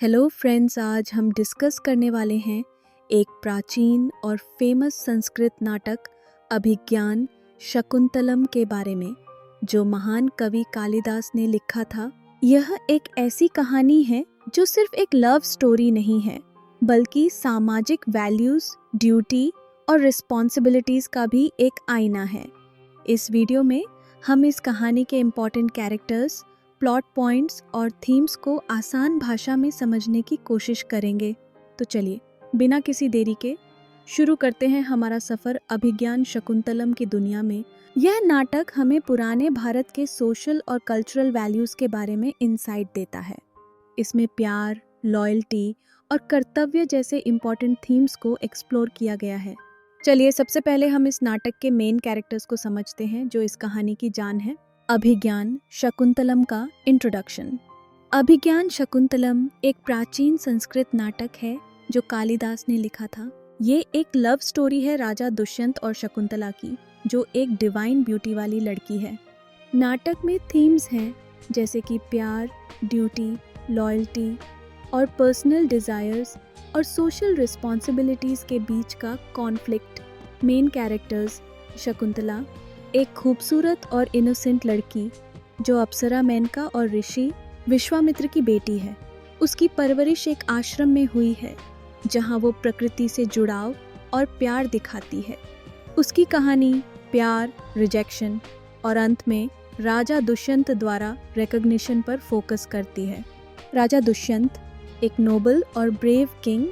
Hello friends, आज हम discuss करने वाले हैं एक प्राचीन और फेमस संस्कृत नाटक अभिज्ञान शकुंतलम के बारे में, जो महान कवि कालिदास ने लिखा था। यह एक ऐसी कहानी है जो सिर्फ एक लव स्टोरी नहीं है, बल्कि सामाजिक वैल्यूज, ड्यूटी और रिस्पॉन्सिबिलिटीज का भी एक आईना है। इस वीडियो में हम इस कहानी के इम्पोर्टेंट कैरेक्टर्स, प्लॉट पॉइंट्स और थीम्स को आसान भाषा में समझने की कोशिश करेंगे। तो चलिए बिना किसी देरी के शुरू करते हैं हमारा सफ़र अभिज्ञान शकुंतलम की दुनिया में। यह नाटक हमें पुराने भारत के सोशल और कल्चरल वैल्यूज़ के बारे में इंसाइट देता है। इसमें प्यार, लॉयल्टी और कर्तव्य जैसे इम्पोर्टेंट थीम्स को एक्सप्लोर किया गया है। चलिए सबसे पहले हम इस नाटक के मेन कैरेक्टर्स को समझते हैं, जो इस कहानी की जान है। अभिज्ञान शकुंतलम का इंट्रोडक्शन। अभिज्ञान शकुंतलम एक प्राचीन संस्कृत नाटक है जो कालिदास ने लिखा था। ये एक लव स्टोरी है राजा दुष्यंत और शकुंतला की, जो एक डिवाइन ब्यूटी वाली लड़की है। नाटक में थीम्स हैं जैसे कि प्यार, ड्यूटी, लॉयल्टी और पर्सनल डिज़ायर्स और सोशल रिस्पॉन्सिबिलिटीज़ के बीच का कॉन्फ्लिक्ट। मेन कैरेक्टर्स: शकुंतला, एक खूबसूरत और इनोसेंट लड़की जो अप्सरा मेनका और ऋषि विश्वामित्र की बेटी है। उसकी परवरिश एक आश्रम में हुई है, जहां वो प्रकृति से जुड़ाव और प्यार दिखाती है। उसकी कहानी प्यार, रिजेक्शन और अंत में राजा दुष्यंत द्वारा रिकॉग्निशन पर फोकस करती है। राजा दुष्यंत एक नोबल और ब्रेव किंग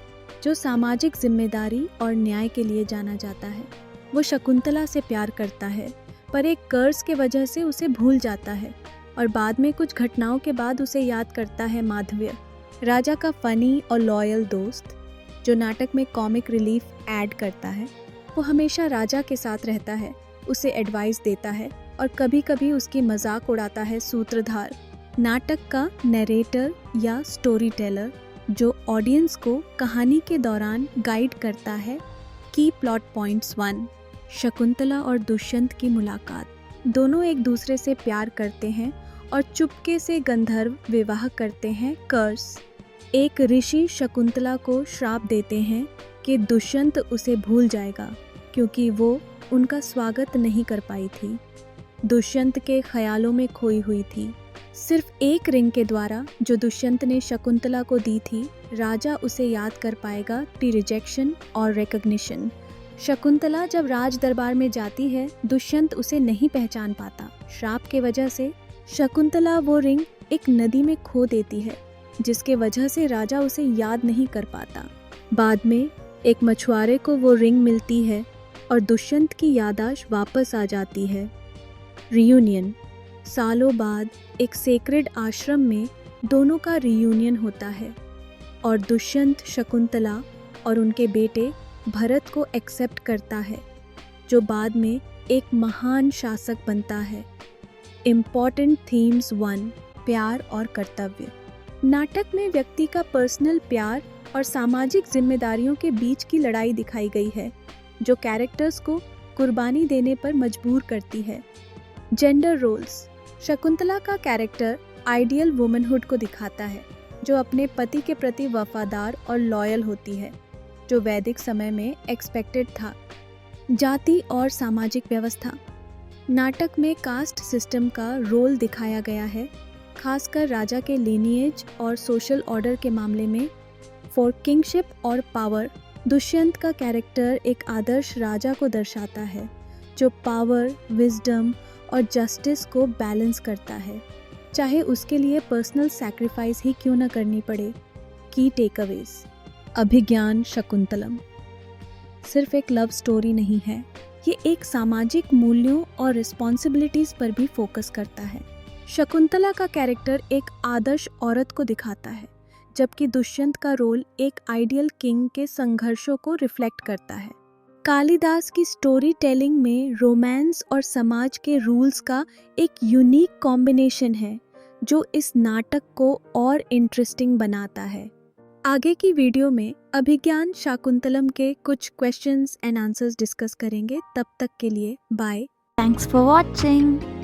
जो सामाजिक जिम्मेदारी और न्याय के लिए जाना जाता है। वो शकुंतला से प्यार करता है, पर एक कर्ज के वजह से उसे भूल जाता है और बाद में कुछ घटनाओं के बाद उसे याद करता है माधव्य, राजा का फनी और लॉयल दोस्त, जो नाटक में कॉमिक रिलीफ ऐड करता है। वो हमेशा राजा के साथ रहता है, उसे एडवाइस देता है और कभी कभी उसकी मजाक उड़ाता है सूत्रधार, नाटक का नरेटर या स्टोरी टेलर, जो ऑडियंस को कहानी के दौरान गाइड करता है। की प्लॉट पॉइंट्स 1, शकुंतला और दुष्यंत की मुलाकात। दोनों एक दूसरे से प्यार करते हैं और चुपके से गंधर्व विवाह करते हैं। कर्स: एक ऋषि शकुंतला को श्राप देते हैं कि दुष्यंत उसे भूल जाएगा क्योंकि वो उनका स्वागत नहीं कर पाई थी। दुष्यंत के ख्यालों में खोई हुई थी। सिर्फ एक रिंग के द्वारा जो दुष्यंत ने शकुंतला को दी थी, राजा उसे याद कर पाएगा टी रिजेक्शन और रिकॉग्निशन। शकुंतला जब राज दरबार में जाती है, दुष्यंत उसे नहीं पहचान पाता। श्राप के वजह से शकुंतला वो रिंग एक नदी में खो देती है, जिसके वजह से राजा उसे याद नहीं कर पाता। बाद में एक मछुआरे को वो रिंग मिलती है और दुष्यंत की याददाश्त वापस आ जाती है। रियूनियन: सालों बाद एक सेक्रेड आश्रम में दोनों का रियूनियन होता है और दुष्यंत शकुंतला और उनके बेटे भरत को एक्सेप्ट करता है, जो बाद में एक महान शासक बनता है। इम्पॉर्टेंट थीम्स 1, प्यार और कर्तव्य। नाटक में व्यक्ति का पर्सनल प्यार और सामाजिक जिम्मेदारियों के बीच की लड़ाई दिखाई गई है, जो कैरेक्टर्स को कुर्बानी देने पर मजबूर करती है। जेंडर रोल्स: शकुंतला का कैरेक्टर आइडियल वुमनहुड को दिखाता है, जो अपने पति के प्रति वफादार और लॉयल होती है, जो वैदिक समय में एक्सपेक्टेड था। जाति और सामाजिक व्यवस्था: नाटक में कास्ट सिस्टम का रोल दिखाया गया है, खासकर राजा के लीनिएज और सोशल ऑर्डर के मामले में। फॉर किंगशिप और पावर: दुष्यंत का कैरेक्टर एक आदर्श राजा को दर्शाता है, जो पावर, विजडम और जस्टिस को बैलेंस करता है, चाहे उसके लिए पर्सनल सैक्रिफाइस ही क्यों न करनी पड़े। की टेकअवेज: अभिज्ञान शकुंतलम सिर्फ एक लव स्टोरी नहीं है, ये एक सामाजिक मूल्यों और रिस्पॉन्सिबिलिटीज पर भी फोकस करता है। शकुंतला का कैरेक्टर एक आदर्श औरत को दिखाता है, जबकि दुष्यंत का रोल एक आइडियल किंग के संघर्षों को रिफ्लेक्ट करता है। कालिदास की स्टोरी टेलिंग में रोमांस और समाज के रूल्स का एक यूनिक कॉम्बिनेशन है, जो इस नाटक को और इंटरेस्टिंग बनाता है। आगे की वीडियो में अभिज्ञान शाकुंतलम के कुछ क्वेश्चंस एंड आंसर्स डिस्कस करेंगे। तब तक के लिए बाय। Thanks for watching.